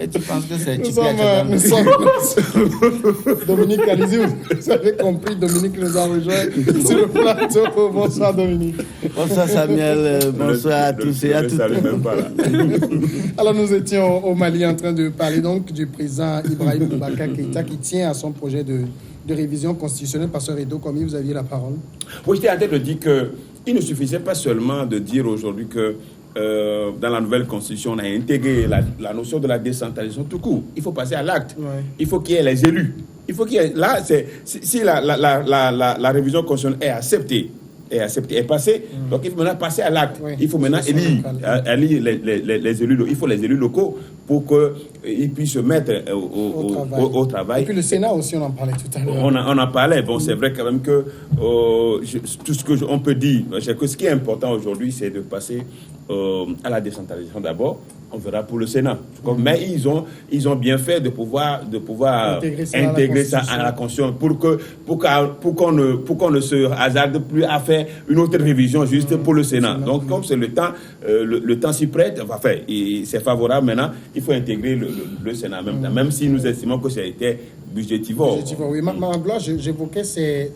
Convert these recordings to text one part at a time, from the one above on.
Et tu penses que c'est... Nous sommes Dominique Alizou, vous avez compris, Dominique nous a rejoint sur le plateau. Bonsoir Dominique. Bonsoir Samuel, bonsoir à tous et à toutes. Alors nous étions au Mali en train de parler donc du président Ibrahim Boubacar Keïta qui tient à son projet de révision constitutionnelle. Pasteur Edo, comme vous aviez la parole. Oui, j'étais en train de dire qu'il ne suffisait pas seulement de dire aujourd'hui que dans la nouvelle constitution, on a intégré la notion de la décentralisation tout court. Il faut passer à l'acte. Ouais. Il faut qu'il y ait les élus. Il faut qu'il y ait... Là, si la révision constitutionnelle est acceptée, est passée, donc il faut maintenant passer à l'acte. Oui. Il faut maintenant élire les élus. Il faut les élus locaux pour qu'ils puissent se mettre au travail. Et puis le Sénat aussi, on en parlait tout à l'heure. On en parlait. Bon, c'est vrai quand même que tout ce qu'on peut dire, c'est que ce qui est important aujourd'hui, c'est de passer à la décentralisation d'abord. On verra pour le Sénat. Mais ils ont bien fait de pouvoir intégrer ça à la Constitution pour qu'on ne se hasarde plus à faire une autre révision juste pour le Sénat. Donc, comme c'est le temps s'y prête, enfin, c'est favorable maintenant, il faut intégrer le Sénat même si nous estimons que ça a été budgétivore. Oui, Mme Blanc, j'évoquais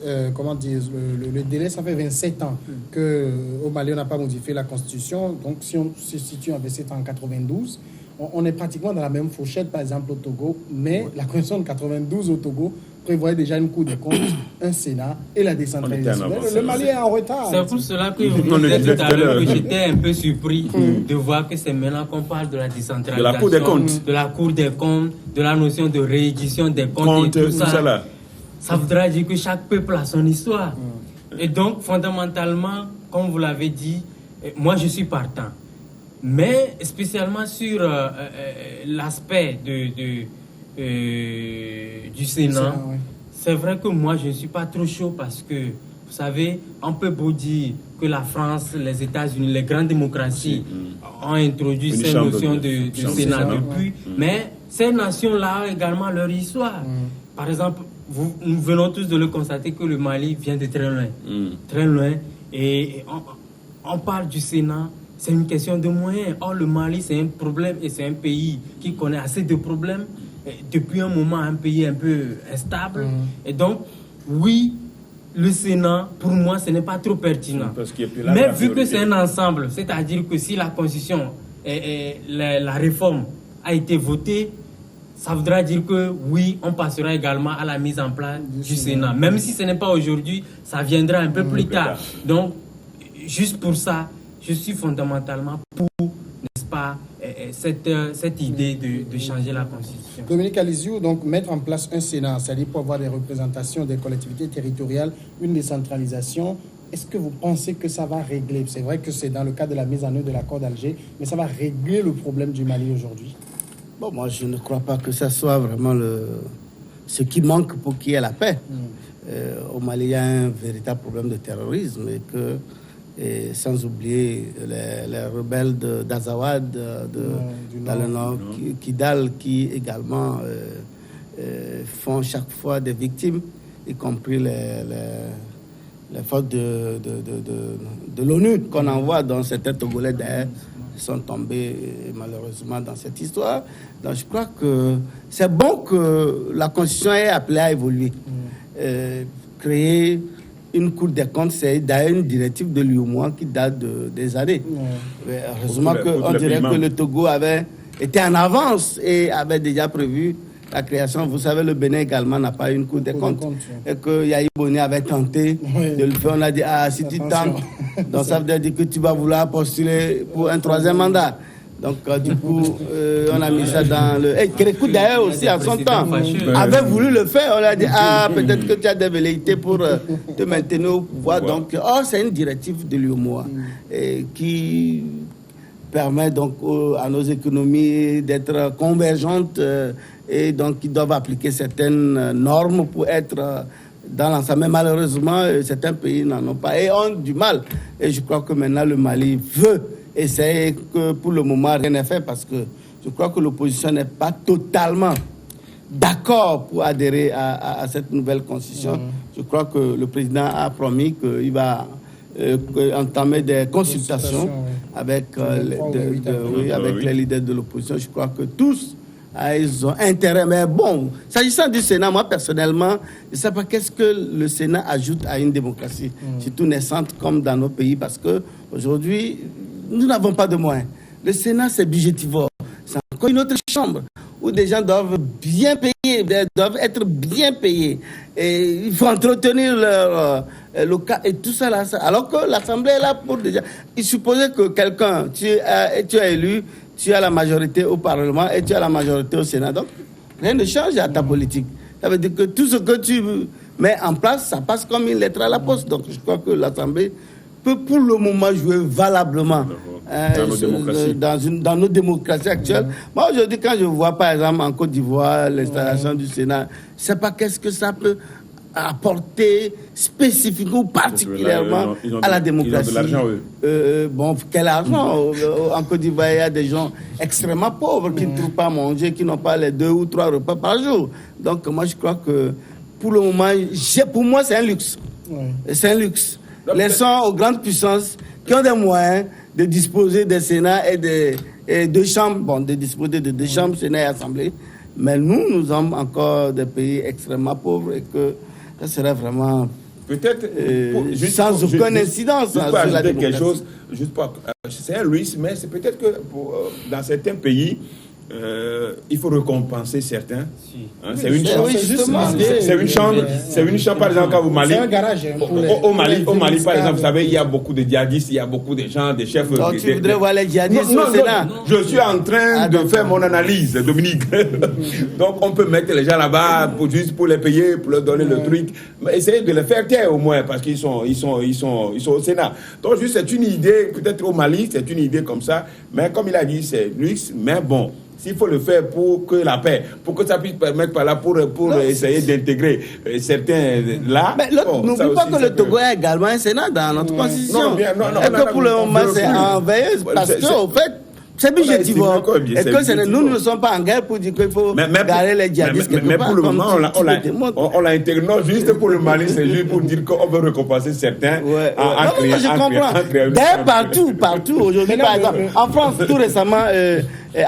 le délai, ça fait 27 ans qu'au Mali, on n'a pas modifié la Constitution. Donc, si on se situe en 27 ans en 92, on est pratiquement dans la même fourchette, par exemple, au Togo. Mais la Constitution de 92 au Togo prévoyait déjà une Cour des comptes, un Sénat et la décentralisation. Le Mali est en retard. C'est pour cela que vous disais tout à l'heure que j'étais un peu surpris de voir que c'est maintenant qu'on parle de la décentralisation. De la Cour des comptes. De la Cour des comptes, de la notion de réédition des comptes et tout ça. Ça voudra dire que chaque peuple a son histoire. Et donc, fondamentalement, comme vous l'avez dit, moi je suis partant. Mais spécialement sur l'aspect du Sénat, c'est vrai que moi je ne suis pas trop chaud parce que, vous savez, on peut beau dire que la France, les États-Unis, les grandes démocraties ont introduit cette notion de Sénat depuis, mais ces nations-là ont également leur histoire. Par exemple, nous venons tous de le constater que le Mali vient de très loin. Très loin. Et on parle du Sénat, c'est une question de moyens. Or, le Mali, c'est un problème et c'est un pays qui connaît assez de problèmes. Depuis un moment, un pays un peu instable. Et donc, oui, le Sénat, pour moi, ce n'est pas trop pertinent. Mais vu que c'est un ensemble, c'est-à-dire que si la Constitution, la réforme a été votée, ça voudra dire que oui, on passera également à la mise en place du Sénat. Même si ce n'est pas aujourd'hui, ça viendra un peu plus tard. Donc, juste pour ça, je suis fondamentalement pour, n'est-ce pas, cette idée de changer la Constitution. Dominique Alizou, donc mettre en place un Sénat, c'est-à-dire pour avoir des représentations des collectivités territoriales, une décentralisation, est-ce que vous pensez que ça va régler? C'est vrai que c'est dans le cadre de la mise en œuvre de l'accord d'Alger, mais ça va régler le problème du Mali aujourd'hui? Bon, moi, je ne crois pas que ça soit vraiment ce qui manque pour qu'il y ait la paix. Au Mali, il y a un véritable problème de terrorisme et sans oublier les rebelles d'Azawad, dans le nord, Kidal, qui également font chaque fois des victimes, y compris les forces de l'ONU qu'on envoie dans certains Togolais d'ailleurs. Sont tombés malheureusement dans cette histoire. Donc je crois que c'est bon que la Constitution est appelée à évoluer. Créer une Cour des comptes, c'est d'ailleurs une directive de l'UEMOA qui date des années. Heureusement qu'on dirait que le Togo avait été en avance et avait déjà prévu la création. Vous savez, le Bénin également n'a pas une Cour des comptes. Et que Yahi Boni avait tenté de le faire. On a dit, si tu tentes, donc ça veut dire que tu vas vouloir postuler pour un troisième mandat. Donc, du coup, on a mis ça dans le... Kérékou, d'ailleurs, aussi, à son temps, avait voulu le faire. On a dit, peut-être que tu as des velléités pour te maintenir au pouvoir. Donc, c'est une directive de l'UEMOA qui permet donc à nos économies d'être convergentes et donc ils doivent appliquer certaines normes pour être dans l'ensemble. Mais malheureusement, certains pays n'en ont pas et ont du mal. Et je crois que maintenant le Mali veut essayer, que pour le moment rien n'est fait parce que je crois que l'opposition n'est pas totalement d'accord pour adhérer à cette nouvelle constitution. Je crois que le président a promis qu'il va entamer des consultations avec les leaders de l'opposition. Je crois que tous, ils ont intérêt. Mais bon, s'agissant du Sénat, moi personnellement, je ne sais pas qu'est-ce que le Sénat ajoute à une démocratie, surtout naissante comme dans nos pays, parce qu'aujourd'hui, nous n'avons pas de moyens. Le Sénat, c'est budgétivore. C'est encore une autre chambre où des gens doivent bien payer, doivent être bien payés. Et il faut entretenir leur local et tout ça là. Alors que l'Assemblée est là pour déjà... Il supposait que quelqu'un, tu es élu, tu as la majorité au Parlement et tu as la majorité au Sénat. Donc, rien ne change à ta politique. Ça veut dire que tout ce que tu mets en place, ça passe comme une lettre à la poste. Donc, je crois que l'Assemblée peut pour le moment jouer valablement dans nos démocraties actuelles. Moi, aujourd'hui, quand je vois, par exemple, en Côte d'Ivoire, l'installation du Sénat, je ne sais pas qu'est-ce que ça peut apporter spécifiquement ou particulièrement à la démocratie. Ils ont de l'argent, bon, quel argent? En Côte d'Ivoire, il y a des gens extrêmement pauvres qui ne trouvent pas à manger, qui n'ont pas les 2 ou 3 repas par jour. Donc, moi, je crois que pour le moment, pour moi, c'est un luxe. C'est un luxe. Laissons aux grandes puissances qui ont des moyens de disposer des Sénats et de chambres, de disposer de 2 chambres, Sénat et Assemblée. Mais nous sommes encore des pays extrêmement pauvres et que ça serait vraiment peut-être sans aucune incidence sur la démocratie. Quelque chose, c'est un risque, mais c'est peut-être que dans certains pays, il faut récompenser certains. C'est une chambre. C'est une chambre, par exemple, quand vous Mali. C'est un garage. Au Mali, par exemple, vous savez, il y a beaucoup de djihadistes, il y a beaucoup de gens, des chefs. Donc, tu voudrais voir les djihadistes au Sénat? Je suis en train de faire mon analyse, Dominique. Donc, on peut mettre les gens là-bas juste pour les payer, pour leur donner le truc. Mais essayez de les faire taire au moins, parce qu'ils sont au Sénat. Donc, juste, c'est une idée, peut-être au Mali, c'est une idée comme ça. Mais comme il a dit, c'est luxe, mais bon. S'il faut le faire pour que la paix, pour que ça puisse permettre par là, pour essayer d'intégrer certains là. Mais n'oublie pas que le Togo a également un Sénat dans notre constitution. Et que pour le moment, c'est en veilleuse, parce qu'au fait, c'est budgétivore. Et que nous ne sommes pas en guerre pour dire qu'il faut garer les djihadistes quelque part. Mais pour le moment, on l'a intégré. Non, juste pour le Mali, c'est juste pour dire qu'on veut récompenser certains. Je comprends. D'ailleurs, partout, aujourd'hui, par exemple, en France, tout récemment,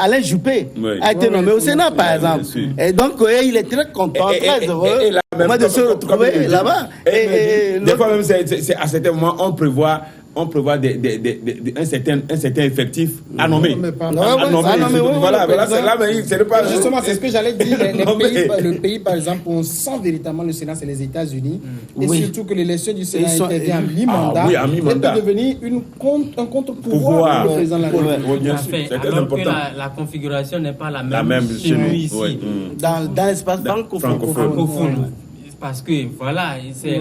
Alain Juppé a été nommé au Sénat, par exemple. Et donc, il est très content, très heureux de se retrouver là-bas. Des fois même, à certains moments, on prévoit un certain effectif à nommer. Justement, c'est ce que j'allais dire. Le pays, par exemple, où on sent véritablement le Sénat, c'est les États-Unis. Et surtout que l'élection du Sénat intervient à mi-mandat. Il peut devenir un contre-pouvoir pour le président de la République. Alors que la configuration n'est pas la même chez nous ici. Dans l'espace francophone. Parce que voilà, c'est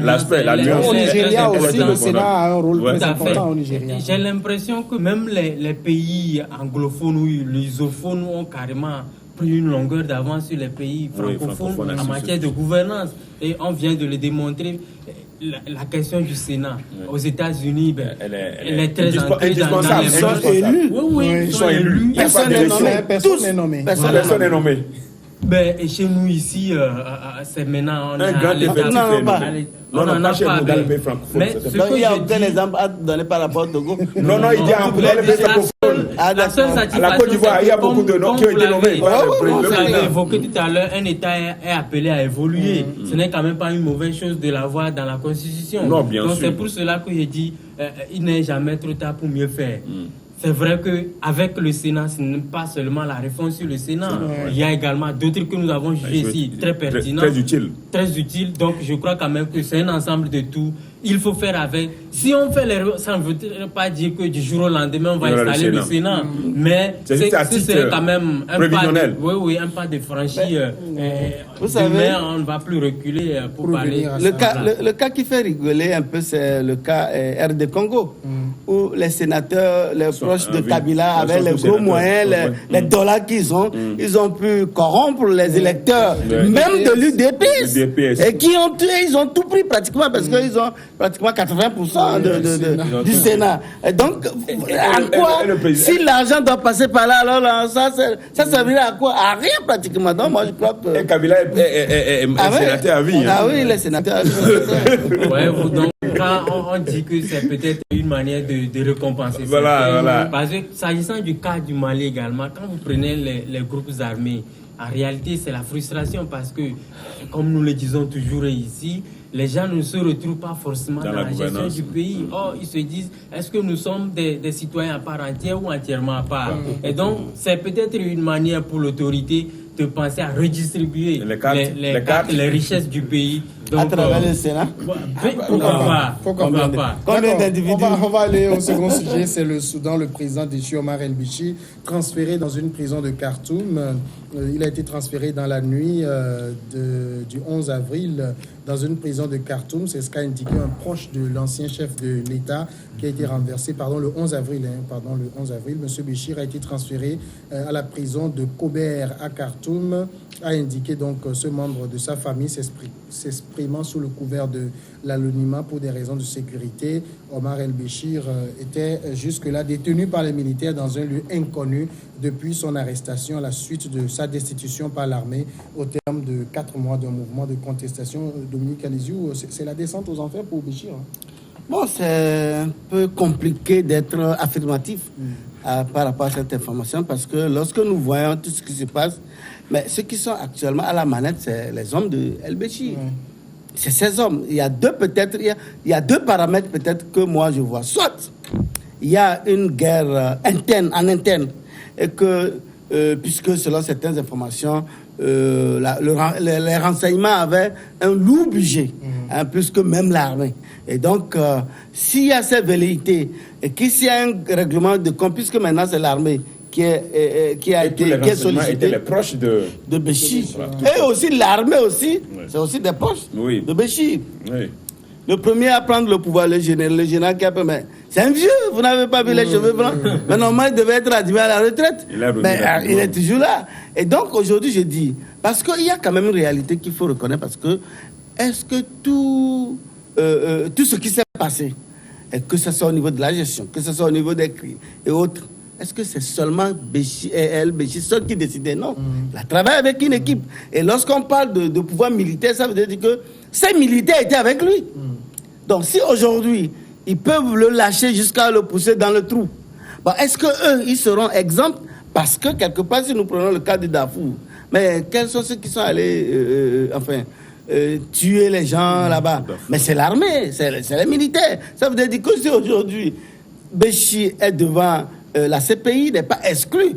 l'aspect, la nuance. Au Nigeria aussi, le Sénat a un rôle très important au Nigeria. J'ai l'impression que même les pays anglophones ou lusophones ont carrément pris une longueur d'avance sur les pays francophones en matière de gouvernance. Et on vient de le démontrer. La question du Sénat aux États-Unis, elle est très indispensable. Ils sont élus. Ils sont élus. Personne n'est nommé. Personne n'est nommé. Et chez nous ici, c'est maintenant un grand effectif. On n'en a pas. Mais il y a aucun exemple à donner par rapport au Togo. Non, il dit en la seule satisfaction, à la Côte d'Ivoire, il y a beaucoup de noms qui ont été nommés. Vous avez évoqué tout à l'heure, un État est appelé à évoluer. Ce n'est quand même pas une mauvaise chose de l'avoir dans la Constitution. Non, bien sûr. Donc c'est pour cela que j'ai dit, il n'est jamais trop tard pour mieux faire. C'est vrai qu'avec le Sénat, ce n'est pas seulement la réforme sur le Sénat. Il y a également d'autres que nous avons jugés ici très pertinents. Très utiles. Donc je crois quand même que c'est un ensemble de tout. Il faut faire avec. Si on fait l'erreur, ça ne veut pas dire que du jour au lendemain, on va installer le Sénat. Mais c'est quand même un pas de franchi. Vous savez, on ne va plus reculer pour parler. Le cas qui fait rigoler un peu, c'est le cas RD Congo, où les sénateurs, les proches de Kabila, avec les gros moyens, les dollars qu'ils ont, ils ont pu corrompre les électeurs, même de l'UDPS. Et ils ont tout pris pratiquement, parce qu'ils ont pratiquement 80% du Sénat. Et donc, à quoi, si l'argent doit passer par là, alors ça servirait à quoi? À rien pratiquement. Donc, moi, je crois que... Et Kabila est sénateur à vie. Ah oui, il est sénateur à vie. Donc, quand on dit que c'est peut-être une manière de récompenser. Voilà. Parce que s'agissant du cas du Mali également, quand vous prenez les groupes armés, en réalité, c'est la frustration parce que, comme nous le disons toujours ici, les gens ne se retrouvent pas forcément dans la gestion du pays. Or, ils se disent, est-ce que nous sommes des citoyens à part entière ou entièrement à part? Et donc, c'est peut-être une manière pour l'autorité de penser à redistribuer les richesses du pays. Donc, à travers le Sénat. Pourquoi pas? Combien d'individus? On va aller au second sujet, c'est le Soudan. Le président déchu Omar El-Béchir, transféré dans une prison de Khartoum. Il a été transféré dans la nuit du 11 avril dans une prison de Khartoum. C'est ce qu'a indiqué un proche de l'ancien chef de l'État qui a été renversé, le 11 avril. Le 11 avril, M. Béchir a été transféré à la prison de Kober à Khartoum, a indiqué donc ce membre de sa famille s'exprimant sous le couvert de l'anonymat pour des raisons de sécurité. Omar El-Béchir était jusque-là détenu par les militaires dans un lieu inconnu depuis son arrestation à la suite de sa destitution par l'armée au terme de 4 mois d'un mouvement de contestation. Dominique Alizou, c'est la descente aux enfers pour Béchir. Bon, c'est un peu compliqué d'être affirmatif par rapport à cette information parce que lorsque nous voyons tout ce qui se passe, mais ceux qui sont actuellement à la manette, c'est les hommes de El-Béchir. C'est ces hommes. Il y a deux paramètres peut-être que moi je vois. Soit il y a une guerre en interne et que, puisque selon certaines informations, les renseignements avaient un lourd budget, plus que même l'armée. Et donc, s'il y a ces velléités et qu'il y a un règlement de compte, puisque maintenant c'est l'armée qui a été sollicité, les proches de Béchir. Et aussi l'armée aussi, c'est aussi des proches de Béchir. Oui. Le premier à prendre le pouvoir, le général qui a fait, mais c'est un vieux, vous n'avez pas vu les cheveux blancs. Mais normalement, il devait être admis à la retraite. Il est toujours là. Et donc, aujourd'hui, je dis, parce qu'il y a quand même une réalité qu'il faut reconnaître, parce que, est-ce que tout ce qui s'est passé, et que ce soit au niveau de la gestion, que ce soit au niveau des crimes et autres, est-ce que c'est seulement Béchir seul qui décidait? Non. Il a travaillé avec une équipe. Et lorsqu'on parle de pouvoir militaire, ça veut dire que ces militaires étaient avec lui. Donc, si aujourd'hui, ils peuvent le lâcher jusqu'à le pousser dans le trou, bon, est-ce qu'eux, ils seront exempts? Parce que, quelque part, si nous prenons le cas de Darfour, mais quels sont ceux qui sont allés, tuer les gens là-bas? Mais c'est l'armée, c'est les militaires. Ça veut dire que si aujourd'hui, Béchir est devant la CPI, il n'est pas exclu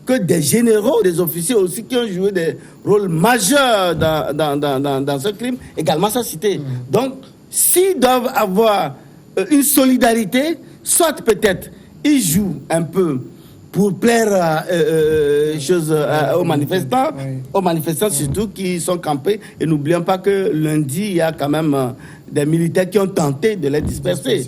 que des généraux, des officiers aussi qui ont joué des rôles majeurs dans ce crime, également ça cité. Donc, s'ils doivent avoir une solidarité, soit peut-être ils jouent un peu pour plaire aux manifestants surtout qui sont campés. Et n'oublions pas que lundi, il y a quand même des militaires qui ont tenté de les disperser.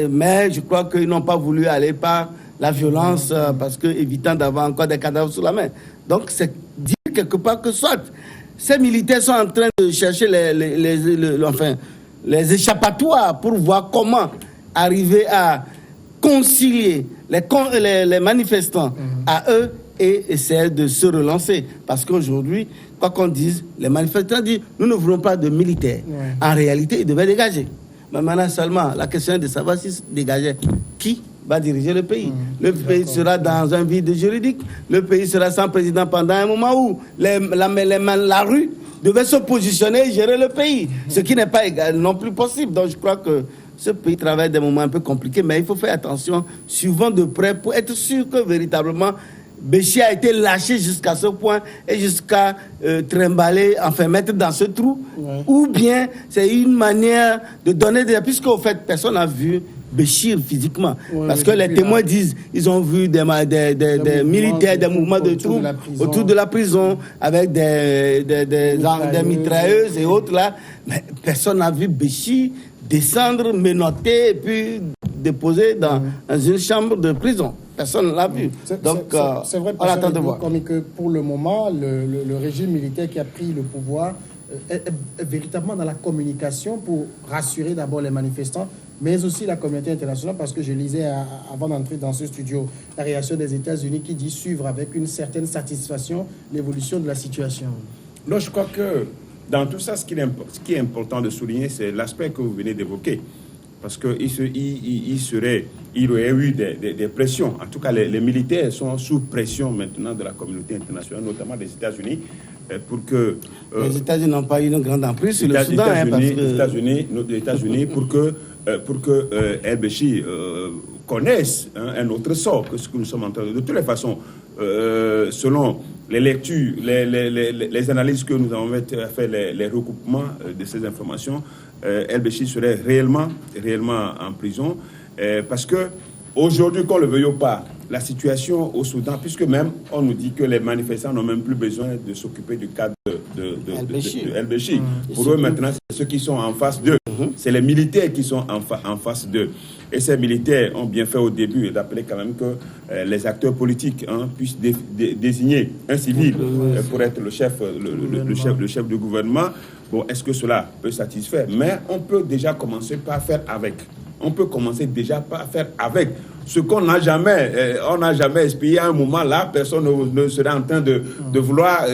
Mais je crois qu'ils n'ont pas voulu aller par la violence parce que évitant d'avoir encore des cadavres sous la main. Donc c'est dire quelque part que soit ces militaires sont en train de chercher les échappatoires pour voir comment arriver à concilier les manifestants à eux et essayer de se relancer. Parce qu'aujourd'hui, quoi qu'on dise, les manifestants disent nous ne voulons pas de militaires. En réalité, ils devaient dégager. Mais maintenant seulement, la question est de savoir s'ils dégageaient qui va diriger le pays. Le pays sera dans un vide juridique. Le pays sera sans président pendant un moment où la rue devait se positionner et gérer le pays. Ce qui n'est pas non plus possible. Donc je crois que ce pays travaille des moments un peu compliqués, mais il faut faire attention, suivant de près, pour être sûr que véritablement Béchir a été lâché jusqu'à ce point et jusqu'à trimballer, enfin mettre dans ce trou, ou bien c'est une manière de donner des... Puisque au fait, personne n'a vu Béchir physiquement. Parce que les témoins disent ils ont vu des militaires, des mouvements de troupes autour de la prison avec des mitrailleuses et autres là. Mais personne n'a vu Béchir descendre, menotter et puis déposer dans une chambre de prison. Personne ne l'a vu. Donc, c'est vrai, on attend de voir. Comme que pour le moment, le régime militaire qui a pris le pouvoir est véritablement dans la communication pour rassurer d'abord les manifestants, mais aussi la communauté internationale, parce que je lisais avant d'entrer dans ce studio la réaction des États-Unis qui dit suivre avec une certaine satisfaction l'évolution de la situation. Non, je crois que dans tout ça, ce qui est important de souligner, c'est l'aspect que vous venez d'évoquer. parce qu'il y aurait eu des pressions. En tout cas, les militaires sont sous pression maintenant de la communauté internationale, notamment des États-Unis, pour que... les États-Unis n'ont pas eu une grande emprise sur le Soudan. Les États-Unis pour que El-Béchir connaisse un autre sort que ce que nous sommes en train de... De toutes les façons, selon les lectures, les analyses que nous avons fait, les recoupements de ces informations, El-Béchir serait réellement en prison, parce que aujourd'hui, qu'on le veuille ou pas, la situation au Soudan, puisque même on nous dit que les manifestants n'ont même plus besoin de s'occuper du cas de El-Béchir. Pour eux, maintenant, c'est ceux qui sont en face d'eux. C'est les militaires qui sont en face d'eux. Et ces militaires ont bien fait au début d'appeler quand même que les acteurs politiques puissent désigner un civil pour être le chef du gouvernement. Bon, est-ce que cela peut satisfaire? Mais on peut déjà commencer par faire avec. On peut commencer déjà par faire avec. Ce qu'on n'a jamais, on n'a jamais espéré à un moment là, personne ne serait en train de vouloir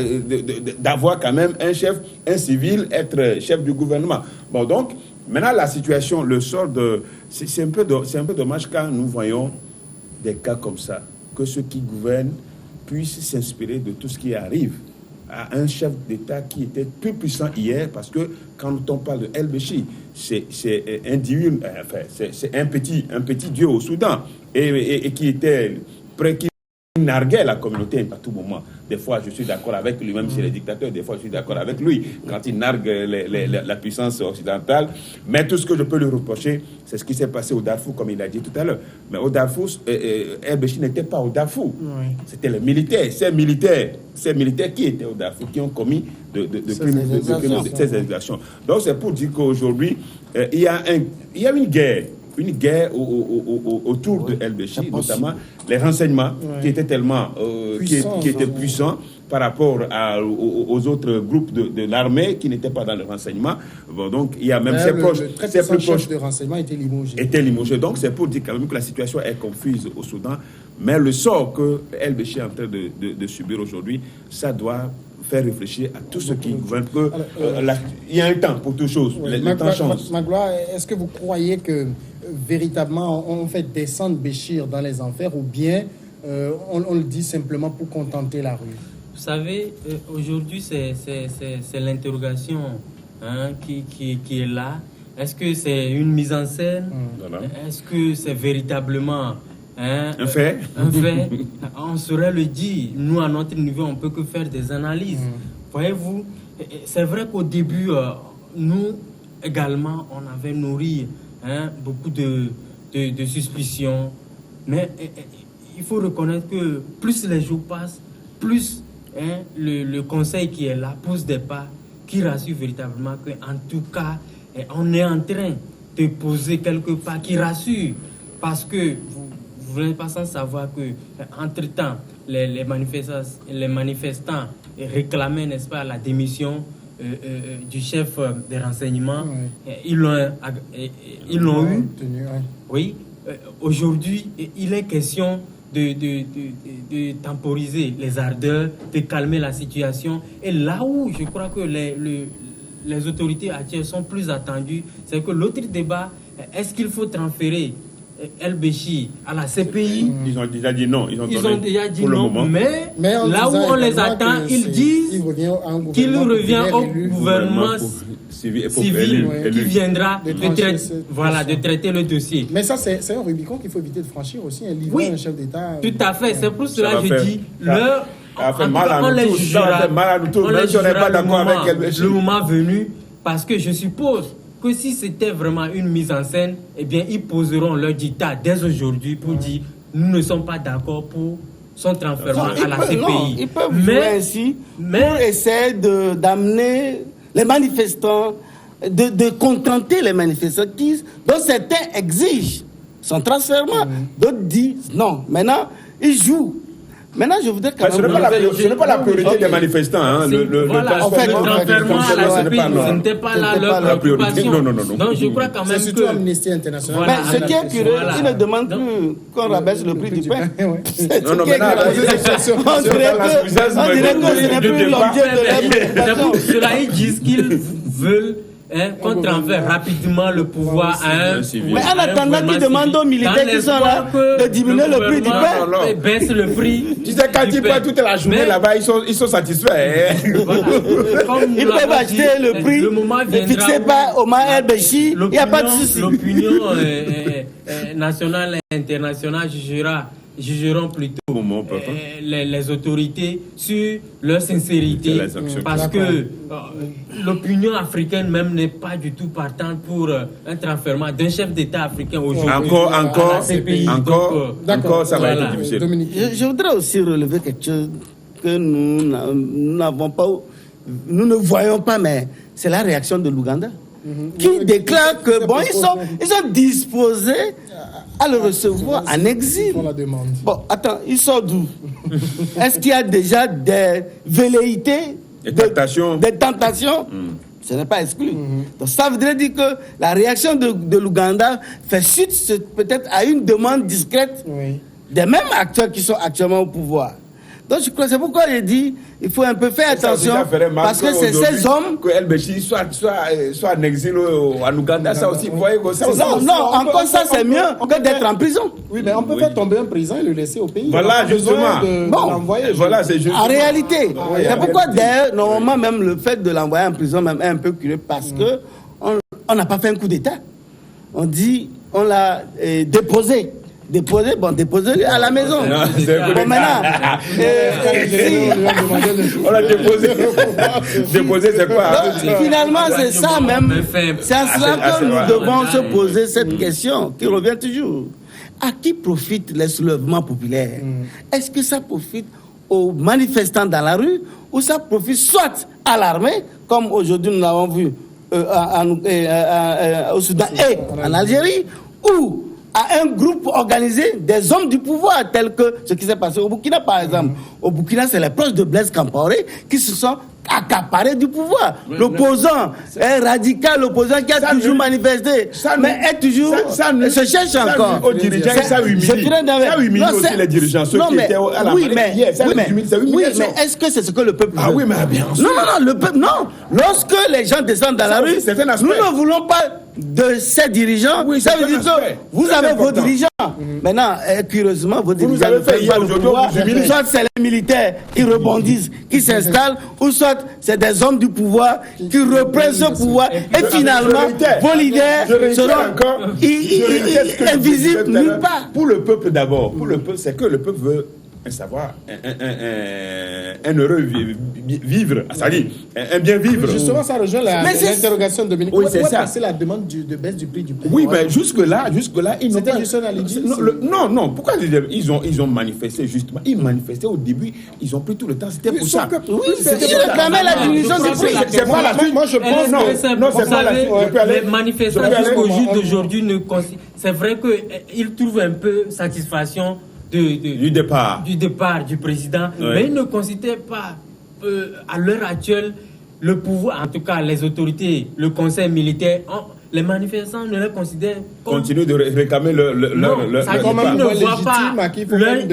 d'avoir quand même un civil être chef du gouvernement. Bon, donc, maintenant la situation, le sort de... C'est un peu dommage quand nous voyons des cas comme ça, que ceux qui gouvernent puissent s'inspirer de tout ce qui arrive à un chef d'État qui était plus puissant hier, parce que quand on parle de El-Béchir, c'est un dieu, enfin, c'est un petit dieu au Soudan, et qui était prêt, qui narguait la communauté à tout moment. Des fois, je suis d'accord avec lui, même si les dictateurs, des fois, je suis d'accord avec lui, quand il nargue la puissance occidentale. Mais tout ce que je peux lui reprocher, c'est ce qui s'est passé au Darfour, comme il a dit tout à l'heure. Mais au Darfour, El-Béchir n'était pas au Darfour. Oui. C'était les militaires, ces militaires qui étaient au Darfour, qui ont commis ces exactions. Donc, c'est pour dire qu'aujourd'hui, il y a une guerre autour de El-Béchir, notamment les renseignements qui étaient tellement qui étaient puissants par rapport aux autres groupes de l'armée qui n'étaient pas dans le renseignement. Bon, donc il y a même ses proches. Le très puissant chef de renseignement était limogé. Donc c'est pour dire quand même que la situation est confuse au Soudan, mais le sort que El-Béchir est en train de subir aujourd'hui, ça doit faire réfléchir à tous ceux qui gouvernent que il y a un temps pour toutes choses. Le temps change. Magloire, est-ce que vous croyez que véritablement on fait descendre Béchir dans les enfers, ou bien on le dit simplement pour contenter la rue? Vous savez, aujourd'hui c'est l'interrogation qui est là. Est-ce que c'est une mise en scène? Est-ce que c'est véritablement un fait? On saurait le dire. Nous, à notre niveau, on ne peut que faire des analyses. Voyez-vous, c'est vrai qu'au début, nous également, on avait nourri beaucoup de suspicions. Mais il faut reconnaître que plus les jours passent, plus le conseil qui est là pousse des pas qui rassurent véritablement qu'en tout cas, on est en train de poser quelques pas qui rassurent. Parce que vous n'êtes pas sans savoir que, entre-temps, les manifestants réclamaient, n'est-ce pas, la démission du chef des renseignements. Ils l'ont eu. Oui. Aujourd'hui, il est question de temporiser les ardeurs, de calmer la situation. Et là où je crois que les autorités actuelles sont plus attendues, c'est que l'autre débat, est-ce qu'il faut transférer El-Béchir à la CPI? Ils ont déjà dit non. Ils ont déjà dit non, mais là où on les attend, ils disent qu'il revient au gouvernement civil qui viendra de traiter le dossier. Mais ça, c'est un Rubicon qu'il faut éviter de franchir aussi, livrer un chef d'État. Tout à fait, c'est pour cela que je dis, on les jugera le moment venu, parce que je suppose que si c'était vraiment une mise en scène, eh bien, ils poseront leur dictat dès aujourd'hui pour dire nous ne sommes pas d'accord pour son transfert à la CPI. Non, ils peuvent jouer ainsi pour essayer d'amener les manifestants, de contenter les manifestants dont certains exigent son transfert, d'autres disent non. Maintenant, ils jouent. Maintenant, je voudrais quand même... Ce n'est pas la priorité des manifestants. Le transfert à la CPI, ce n'était pas là leur préoccupation. Non. Donc, je crois quand même que... C'est surtout Amnesty International. Mais ce qui est curieux, ils ne demandent plus qu'on rabaisse le prix du pain. Non, maintenant, on dirait que ce n'est plus l'objet de la préoccupation. Cela, ils disent qu'ils veulent qu'on transfère rapidement le pouvoir à un civil. Mais en attendant qu'ils demandent aux militaires qui sont là de diminuer le prix du pain. Baisse le prix. Tu sais, quand ils prennent toute la journée là-bas, ils sont satisfaits. Voilà. Ils peuvent acheter le prix fixé par Omar El-Béchi. Il n'y a pas de souci. L'opinion nationale et internationale jugeront plutôt les autorités sur leur sincérité, parce que l'opinion africaine même n'est pas du tout partante pour un transfèrement d'un chef d'État africain aujourd'hui. Encore, ça va être difficile. Je voudrais aussi relever quelque chose que nous n'avons pas, nous ne voyons pas, mais c'est la réaction de l'Ouganda. Qui déclare que bon, ils sont disposés à le recevoir en exil. Bon, attends, ils sont d'où? Est-ce qu'il y a déjà des velléités, des tentations? Ce n'est pas exclu. Donc ça voudrait dire que la réaction de l'Ouganda fait suite peut-être à une demande discrète des mêmes acteurs qui sont actuellement au pouvoir. Donc je crois, c'est pourquoi j'ai dit, il faut un peu faire attention, parce que c'est ces hommes... Que El-Béchi soit en exil en Ouganda, ça aussi, vous voyez... Encore ça, c'est mieux que d'être en prison. Oui, mais on peut faire tomber un président et le laisser au pays. Voilà, justement. Voilà, c'est juste. En réalité, c'est pourquoi d'ailleurs, normalement, même le fait de l'envoyer en prison même est un peu curieux, parce que on n'a pas fait un coup d'État. On dit, on l'a déposé. Déposez-le à la maison. Bon, maintenant, on l'a déposé. Déposé, c'est quoi? Finalement, c'est ça même. C'est à cela que nous devons se poser cette question qui revient toujours. À qui profitent les soulèvements populaires? Est-ce que ça profite aux manifestants dans la rue ou ça profite soit à l'armée, comme aujourd'hui nous l'avons vu au Soudan et en Algérie, ou à un groupe organisé des hommes du pouvoir, tel que ce qui s'est passé au Burkina, par exemple. Au Burkina, c'est les proches de Blaise Compaoré qui se sont accaparés du pouvoir. L'opposant est radical, l'opposant qui a toujours manifesté, mais est toujours... se cherche encore. Aux dirigeants, ça humilie. Ça humilie aussi les dirigeants, ceux qui étaient à la oui, mais est-ce que c'est ce que le peuple veut? Ah oui, mais bien sûr. Non, le peuple, non. Lorsque les gens descendent dans la rue, nous ne voulons pas de ces dirigeants. Ça veut dire que vous avez vos dirigeants. Maintenant, curieusement, vos dirigeants ne prennent pas le pouvoir. Soit c'est les militaires qui rebondissent, qui s'installent, ou soit c'est des hommes du pouvoir qui reprennent ce pouvoir. Et finalement, vos leaders seront invisibles nulle part. Pour le peuple d'abord, c'est que le peuple veut un savoir, un heureux vivre, c'est-à-dire un bien vivre. Justement, ça rejoint l'interrogation de Dominique. Oui, c'est ça. C'est la demande de baisse du prix du pain. Oui, mais jusque-là, ils n'ont pas... C'était juste un alibi. Non, pourquoi ils ont manifesté justement? Ils manifestaient au début, ils ont pris tout le temps, c'était pour ça. Oui, ils réclamaient la diminution du prix. C'est pas la suite. Moi, je pense... Non, c'est pas la suite. Les manifestants jusqu'au jour d'aujourd'hui, c'est vrai qu'ils trouvent un peu satisfaction du départ du président, mais ils ne considèrent pas à l'heure actuelle le pouvoir, en tout cas les autorités, le conseil militaire, les manifestants ne les considèrent comme... Continuent de réclamer leur ne voient pas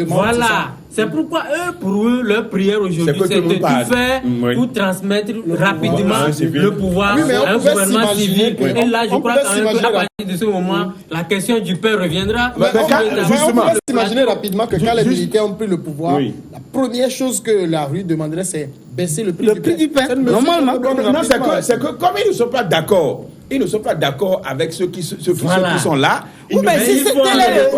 voilà. C'est pourquoi pour eux, leur prière aujourd'hui, c'est de tout faire pour transmettre rapidement le pouvoir à un gouvernement civil. Et là, je crois qu'à partir de ce moment, la question du pain reviendra. On peut s'imaginer rapidement que quand les militaires ont pris le pouvoir, la première chose que la rue demanderait, c'est baisser le prix du pain. Normalement. Non, c'est que comme ils ne sont pas d'accord, ils ne sont pas d'accord avec ceux qui sont là. Oui, mais si c'était le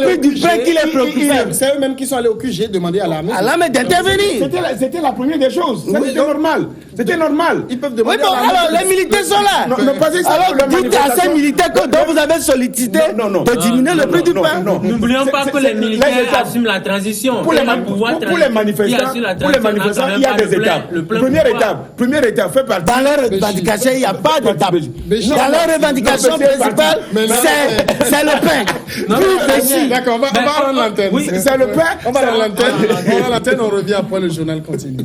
prix du pain qui les préoccupe. C'est eux-mêmes qui sont allés au QG demander à l'armée d'intervenir. C'était la première des choses. C'était normal. C'était normal. Ils peuvent demander. Oui, bon, alors les militaires sont là. Alors dites à ces militaires dont vous avez sollicité de diminuer le prix du pain. N'oublions pas que les militaires assument la transition. Pour les manifestants, il y a des étapes. Première étape fait partie. Dans leur revendication, il n'y a pas d'étape. Dans leur revendication principale, c'est le pain. D'accord, on va rendre l'antenne. C'est le pain. On va rendre l'antenne, on revient après le journal continue.